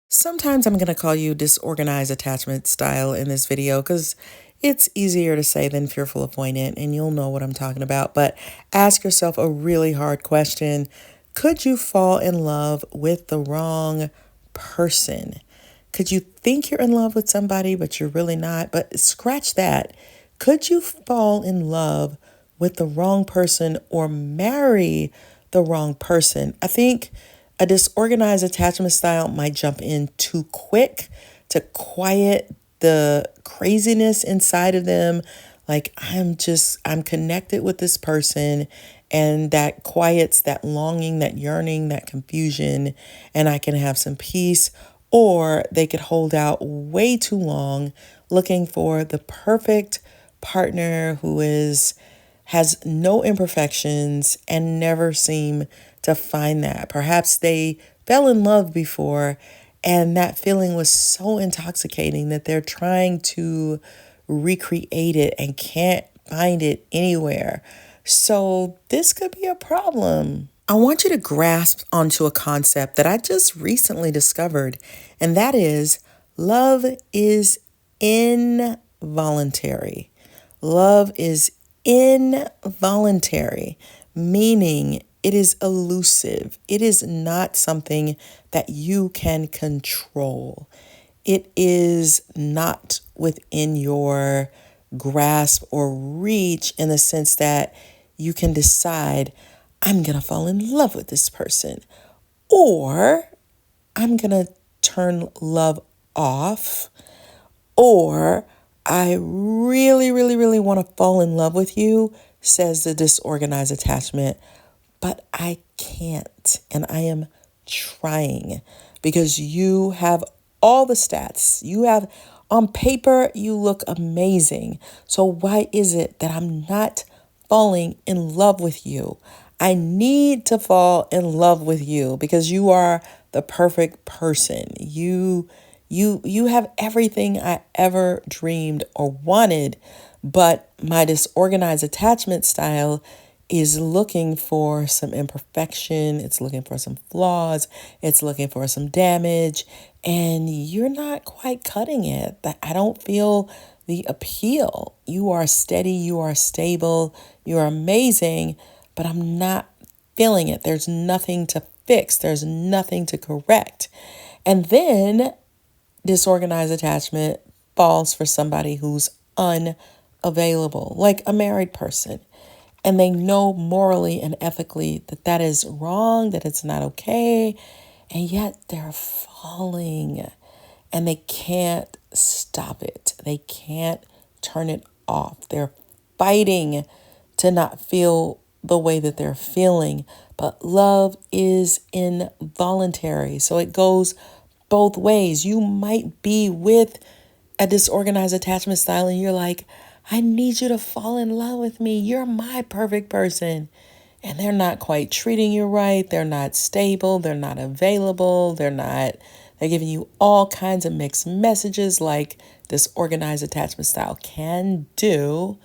Sometimes I'm going to call you disorganized attachment style in this video because it's easier to say than fearful avoidant, and you'll know what I'm talking about. But ask yourself a really hard question. Could you fall in love with the wrong person? Could you think you're in love with somebody, but you're really not? But scratch that. Could you fall in love with the wrong person or marry the wrong person? I think a disorganized attachment style might jump in too quick to quiet the craziness inside of them. Like, I'm connected with this person, and that quiets that longing, that yearning, that confusion, and I can have some peace. Or they could hold out way too long looking for the perfect partner who has no imperfections and never seem to find that. Perhaps they fell in love before and that feeling was so intoxicating that they're trying to recreate it and can't find it anywhere. So this could be a problem. I want you to grasp onto a concept that I just recently discovered, and that is love is involuntary. Love is involuntary, meaning it is elusive. It is not something that you can control. It is not within your grasp or reach in the sense that you can decide, I'm going to fall in love with this person, or I'm going to turn love off, or I really, really, really want to fall in love with you, says the disorganized attachment, but I can't, and I am trying because you have all the stats. You have, on paper, you look amazing. So why is it that I'm not falling in love with you? I need to fall in love with you because you are the perfect person. You have everything I ever dreamed or wanted, but my disorganized attachment style is looking for some imperfection. It's looking for some flaws. It's looking for some damage. And you're not quite cutting it. I don't feel the appeal. You are steady. You are stable. You are amazing. But I'm not feeling it. There's nothing to fix. There's nothing to correct. And then disorganized attachment falls for somebody who's unavailable, like a married person. And they know morally and ethically that that is wrong, that it's not okay. And yet they're falling and they can't stop it. They can't turn it off. They're fighting to not feel the way that they're feeling. But love is involuntary. So it goes both ways. You might be with a disorganized attachment style and you're like, I need you to fall in love with me. You're my perfect person. And they're not quite treating you right. They're not stable. They're not available. They're giving you all kinds of mixed messages like this organized attachment style can do.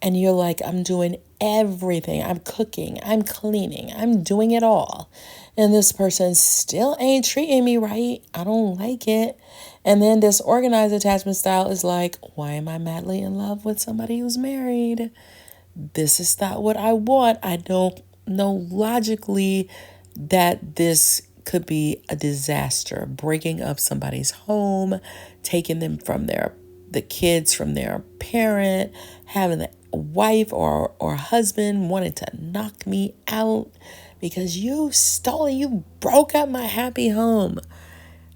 And you're like, I'm doing everything. I'm cooking. I'm cleaning. I'm doing it all. And this person still ain't treating me right. I don't like it. And then this organized attachment style is like, why am I madly in love with somebody who's married? This is not what I want. I don't know logically that this could be a disaster, breaking up somebody's home, taking them from the kids from their parent, having the wife or husband wanted to knock me out because you broke up my happy home.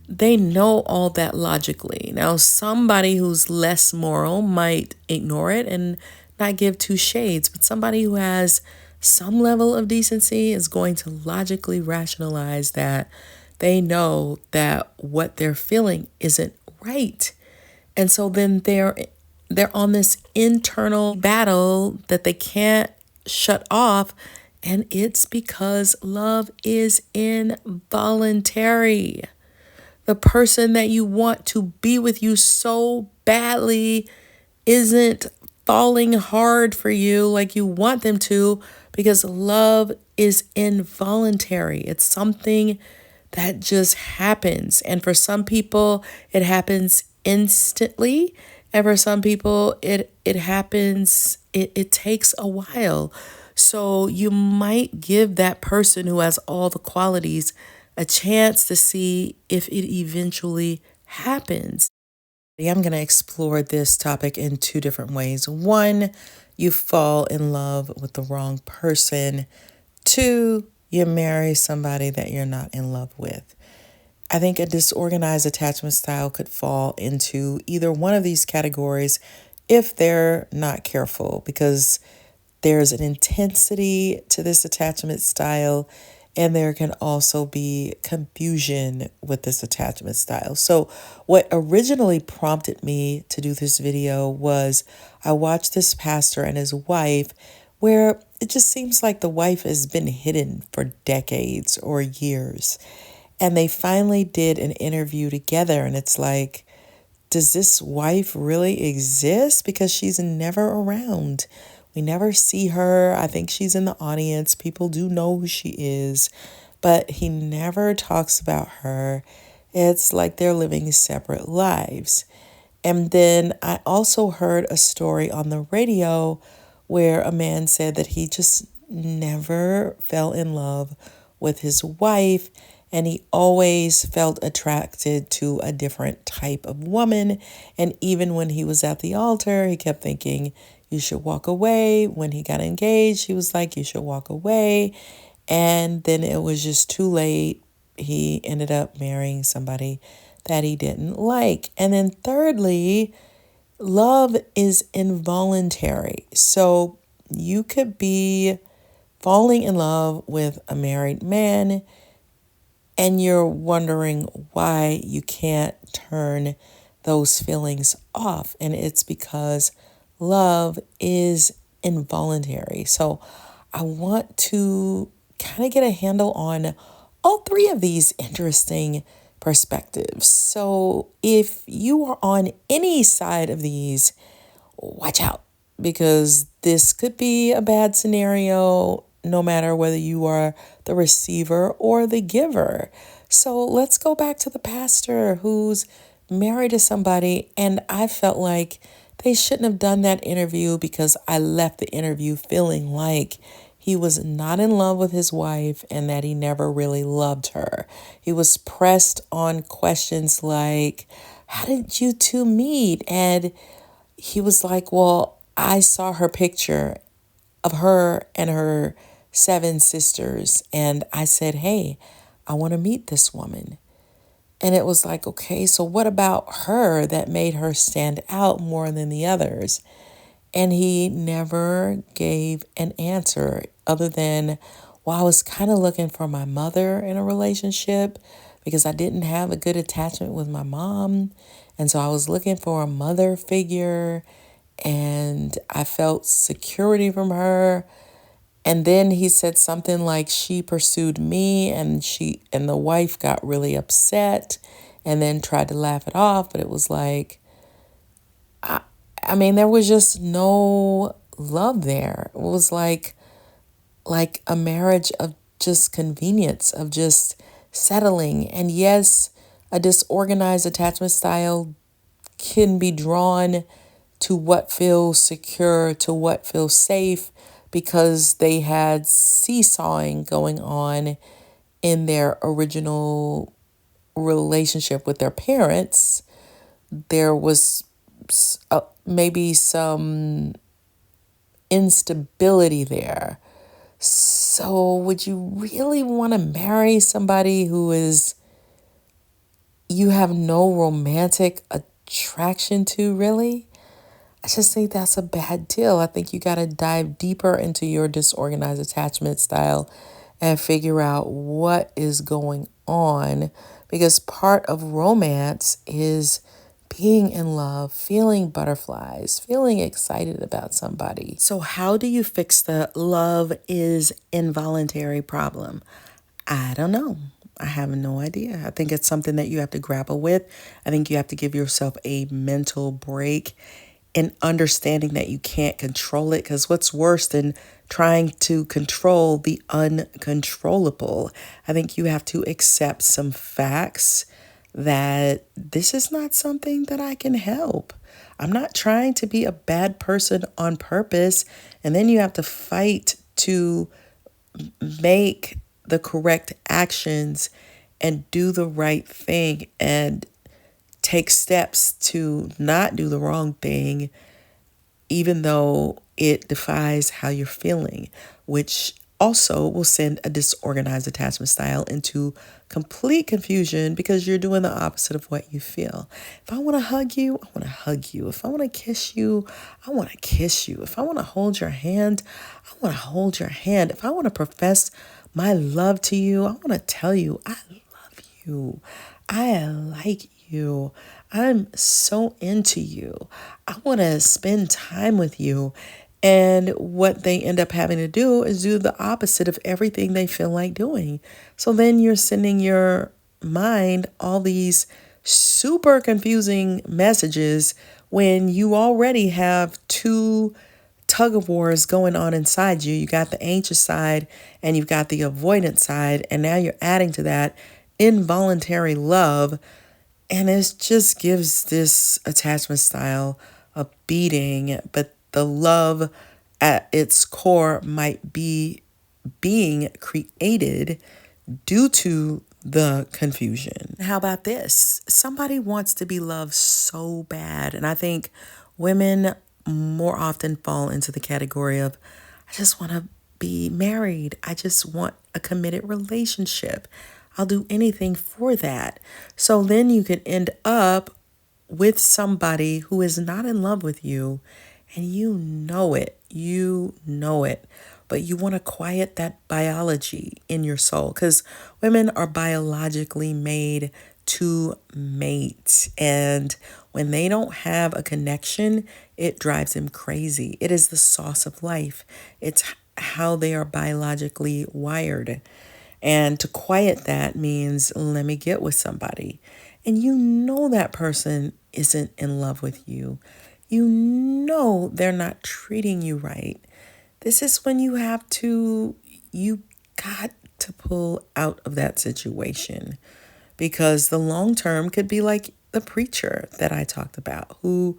They know all that logically. Now, somebody who's less moral might ignore it and not give two shades, but somebody who has some level of decency is going to logically rationalize that they know that what they're feeling isn't right. And so then they're on this internal battle that they can't shut off, and it's because love is involuntary. The person that you want to be with you so badly isn't falling hard for you like you want them to because love is involuntary. It's something that just happens. And for some people, it happens instantly. And for some people, it happens, it takes a while. So you might give that person who has all the qualities a chance to see if it eventually happens. I'm going to explore this topic in two different ways. One, you fall in love with the wrong person. Two, you marry somebody that you're not in love with. I think a disorganized attachment style could fall into either one of these categories if they're not careful, because there's an intensity to this attachment style, and there can also be confusion with this attachment style. So what originally prompted me to do this video was I watched this pastor and his wife, where it just seems like the wife has been hidden for decades or years. And they finally did an interview together, and it's like, does this wife really exist? Because she's never around. We never see her. I think she's in the audience. People do know who she is, but he never talks about her. It's like they're living separate lives. And then I also heard a story on the radio where a man said that he just never fell in love with his wife, and he always felt attracted to a different type of woman. And even when he was at the altar, he kept thinking, you should walk away. When he got engaged, he was like, you should walk away. And then it was just too late. He ended up marrying somebody that he didn't like. And then thirdly, love is involuntary. So you could be falling in love with a married man, and you're wondering why you can't turn those feelings off. And it's because love is involuntary. So I want to kind of get a handle on all three of these interesting perspectives. So if you are on any side of these, watch out, because this could be a bad scenario no matter whether you are the receiver or the giver. So let's go back to the pastor who's married to somebody, and I felt like they shouldn't have done that interview, because I left the interview feeling like he was not in love with his wife and that he never really loved her. He was pressed on questions like, how did you two meet? And he was like, well, I saw her picture of her and her 7 sisters, and I said, hey, I want to meet this woman. And it was like, okay, so what about her that made her stand out more than the others? And he never gave an answer other than, well, I was kind of looking for my mother in a relationship because I didn't have a good attachment with my mom. And so I was looking for a mother figure, and I felt security from her. And then he said something like she pursued me, and the wife got really upset and then tried to laugh it off. But it was like, I mean, there was just no love there. It was like a marriage of just convenience, of just settling. And yes, a disorganized attachment style can be drawn to what feels secure, to what feels safe, because they had seesawing going on in their original relationship with their parents. There was maybe some instability there. So would you really want to marry somebody you have no romantic attraction to, really? I just think that's a bad deal. I think you got to dive deeper into your disorganized attachment style and figure out what is going on, because part of romance is being in love, feeling butterflies, feeling excited about somebody. So how do you fix the love is involuntary problem? I don't know. I have no idea. I think it's something that you have to grapple with. I think you have to give yourself a mental break and understanding that you can't control it, because what's worse than trying to control the uncontrollable. I think you have to accept some facts that this is not something that I can help. I'm not trying to be a bad person on purpose. And then you have to fight to make the correct actions and do the right thing and take steps to not do the wrong thing, even though it defies how you're feeling, which also will send a disorganized attachment style into complete confusion because you're doing the opposite of what you feel. If I want to hug you, I want to hug you. If I want to kiss you, I want to kiss you. If I want to hold your hand, I want to hold your hand. If I want to profess my love to you, I want to tell you, I love you. I like you. I'm so into you. I want to spend time with you. And what they end up having to do is do the opposite of everything they feel like doing. So then you're sending your mind all these super confusing messages when you already have two tug of wars going on inside you. You got the anxious side and you've got the avoidant side. And now you're adding to that involuntary love. And it just gives this attachment style a beating, but the love at its core might be being created due to the confusion. How about this? Somebody wants to be loved so bad. And I think women more often fall into the category of, I just want to be married. I just want a committed relationship. I'll do anything for that. So then you could end up with somebody who is not in love with you, and you know it, but you want to quiet that biology in your soul, because women are biologically made to mate. And when they don't have a connection, it drives them crazy. It is the source of life. It's how they are biologically wired. And to quiet that means, let me get with somebody. And you know that person isn't in love with you. You know they're not treating you right. This is when you got to pull out of that situation, because the long term could be like the preacher that I talked about, who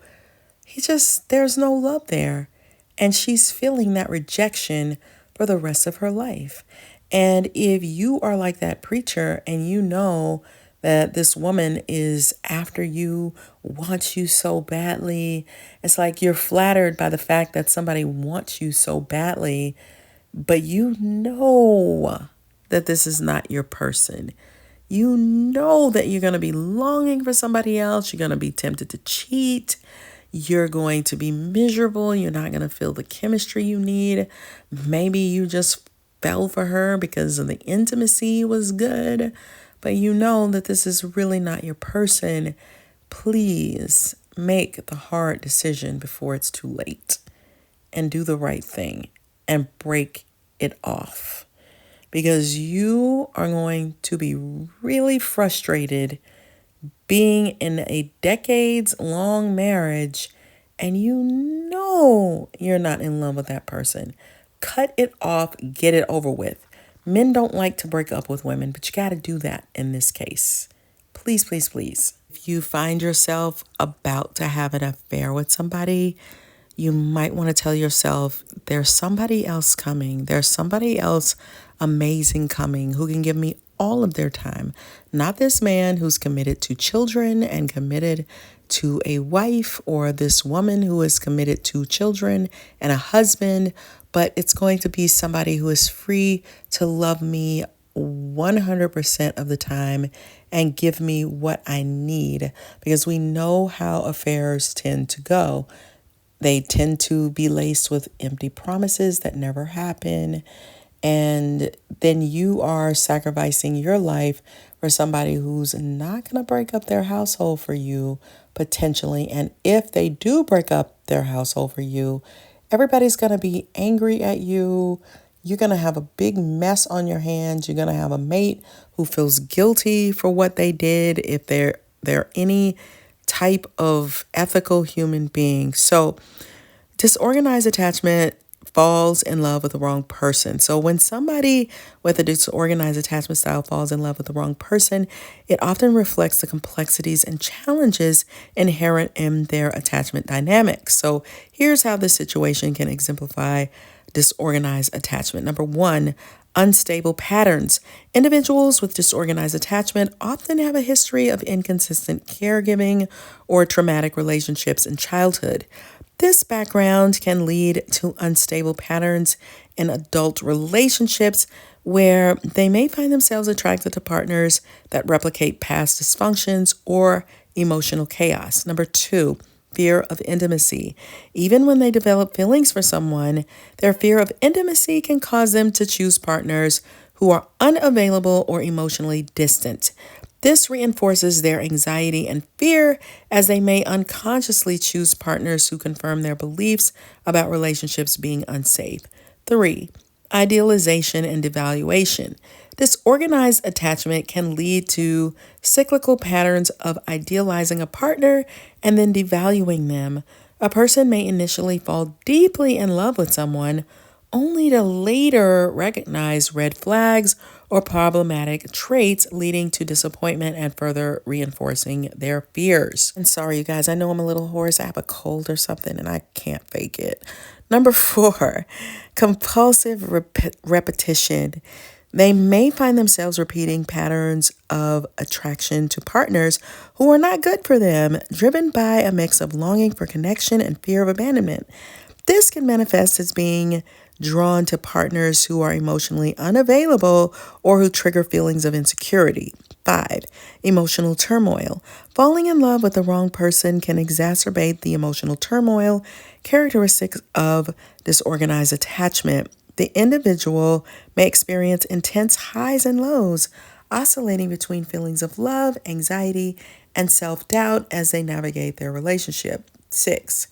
there's no love there. And she's feeling that rejection for the rest of her life. And if you are like that preacher and you know that this woman is after you, wants you so badly, it's like you're flattered by the fact that somebody wants you so badly, but you know that this is not your person. You know that you're going to be longing for somebody else. You're going to be tempted to cheat. You're going to be miserable. You're not going to feel the chemistry you need. Maybe you just fell for her because of the intimacy was good, but you know that this is really not your person. Please make the hard decision before it's too late and do the right thing and break it off, because you are going to be really frustrated being in a decades-long marriage and you know you're not in love with that person. Cut it off, get it over with. Men don't like to break up with women, but you got to do that in this case. Please, please, please. If you find yourself about to have an affair with somebody, you might want to tell yourself, there's somebody else coming. There's somebody else amazing coming who can give me all of their time. Not this man who's committed to children and committed to a wife, or this woman who is committed to children and a husband, but it's going to be somebody who is free to love me 100% of the time and give me what I need, because we know how affairs tend to go. They tend to be laced with empty promises that never happen. And then you are sacrificing your life for somebody who's not going to break up their household for you, potentially. And if they do break up their household for you, everybody's going to be angry at you. You're going to have a big mess on your hands. You're going to have a mate who feels guilty for what they did, if they're any type of ethical human being. So disorganized attachment falls in love with the wrong person. So when somebody with a disorganized attachment style falls in love with the wrong person, it often reflects the complexities and challenges inherent in their attachment dynamics. So here's how this situation can exemplify disorganized attachment. Number one, unstable patterns. Individuals with disorganized attachment often have a history of inconsistent caregiving or traumatic relationships in childhood. This background can lead to unstable patterns in adult relationships where they may find themselves attracted to partners that replicate past dysfunctions or emotional chaos. Number two, fear of intimacy. Even when they develop feelings for someone, their fear of intimacy can cause them to choose partners who are unavailable or emotionally distant. This reinforces their anxiety and fear as they may unconsciously choose partners who confirm their beliefs about relationships being unsafe. 3. Idealization and devaluation. Disorganized attachment can lead to cyclical patterns of idealizing a partner and then devaluing them. A person may initially fall deeply in love with someone only to later recognize red flags or problematic traits, leading to disappointment and further reinforcing their fears. And sorry, you guys, I know I'm a little hoarse. I have a cold or something and I can't fake it. Number 4, compulsive repetition. They may find themselves repeating patterns of attraction to partners who are not good for them, driven by a mix of longing for connection and fear of abandonment. This can manifest as being drawn to partners who are emotionally unavailable or who trigger feelings of insecurity. 5. Emotional turmoil. Falling in love with the wrong person can exacerbate the emotional turmoil characteristics of disorganized attachment. The individual may experience intense highs and lows, oscillating between feelings of love, anxiety, and self-doubt as they navigate their relationship. 6.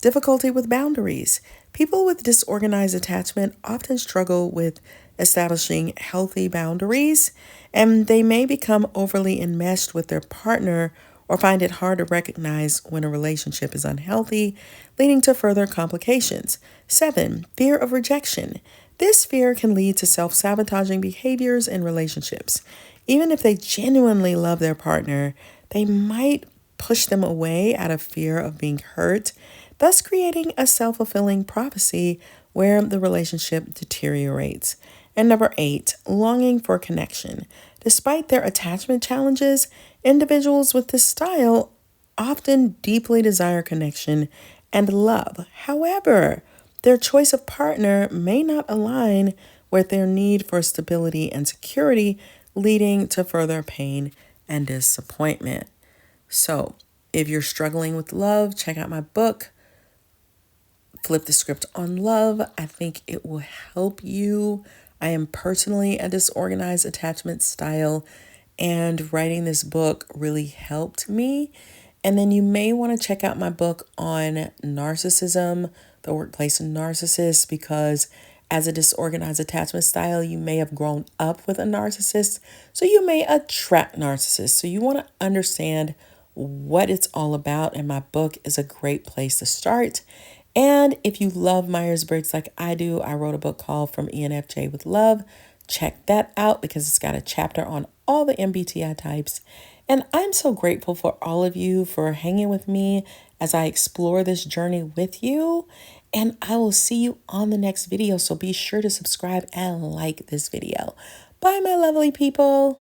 Difficulty with boundaries. People with disorganized attachment often struggle with establishing healthy boundaries, and they may become overly enmeshed with their partner or find it hard to recognize when a relationship is unhealthy, leading to further complications. 7. Fear of rejection. This fear can lead to self-sabotaging behaviors in relationships. Even if they genuinely love their partner, they might push them away out of fear of being hurt, thus creating a self-fulfilling prophecy where the relationship deteriorates. And number 8, longing for connection. Despite their attachment challenges, individuals with this style often deeply desire connection and love. However, their choice of partner may not align with their need for stability and security, leading to further pain and disappointment. So, if you're struggling with love, check out my book, Flip the Script on Love. I think it will help you. I am personally a disorganized attachment style, and writing this book really helped me. And then you may want to check out my book on narcissism, the workplace narcissist, because as a disorganized attachment style, you may have grown up with a narcissist, so you may attract narcissists. So you want to understand what it's all about, and my book is a great place to start. And if you love Myers-Briggs like I do, I wrote a book called From ENFJ with Love. Check that out because it's got a chapter on all the MBTI types. And I'm so grateful for all of you for hanging with me as I explore this journey with you. And I will see you on the next video. So be sure to subscribe and like this video. Bye, my lovely people.